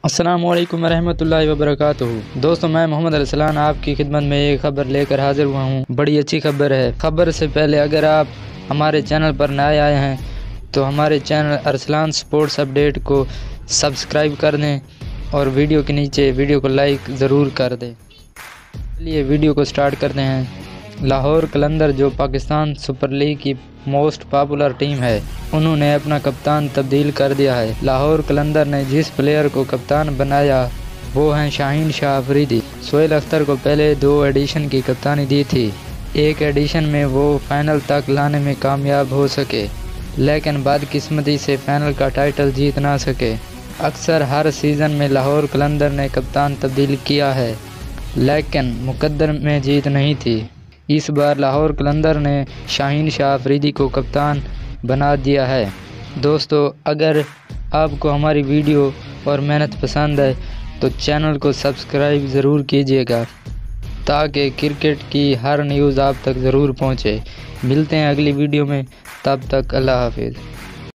السلام علیکم ورحمۃ اللہ وبرکاتہ۔ دوستو، میں محمد ارسلان آپ کی خدمت میں ایک خبر لے کر حاضر ہوا ہوں۔ بڑی اچھی خبر ہے۔ خبر سے پہلے اگر آپ ہمارے چینل پر نئے آئے ہیں تو ہمارے چینل ارسلان سپورٹس اپڈیٹ کو سبسکرائب کر دیں اور ویڈیو کے نیچے ویڈیو کو لائک ضرور کر دیں۔ چلیے ویڈیو کو سٹارٹ کرتے ہیں۔ لاہور قلندر، جو پاکستان سپر لیگ کی موسٹ پاپولر ٹیم ہے، انہوں نے اپنا کپتان تبدیل کر دیا ہے۔ لاہور قلندر نے جس پلیئر کو کپتان بنایا وہ ہیں شاہین شاہ افریدی۔ سہیل اختر کو پہلے 2 ایڈیشن کی کپتانی دی تھی۔ ایک ایڈیشن میں وہ فائنل تک لانے میں کامیاب ہو سکے، لیکن بدقسمتی سے فائنل کا ٹائٹل جیت نہ سکے۔ اکثر ہر سیزن میں لاہور قلندر نے کپتان تبدیل کیا ہے، لیکن مقدر میں جیت نہیں تھی۔ اس بار لاہور قلندر نے شاہین شاہ افریدی کو کپتان بنا دیا ہے۔ دوستو، اگر آپ کو ہماری ویڈیو اور محنت پسند ہے تو چینل کو سبسکرائب ضرور کیجیے گا تاکہ کرکٹ کی ہر نیوز آپ تک ضرور پہنچے۔ ملتے ہیں اگلی ویڈیو میں، تب تک اللہ حافظ۔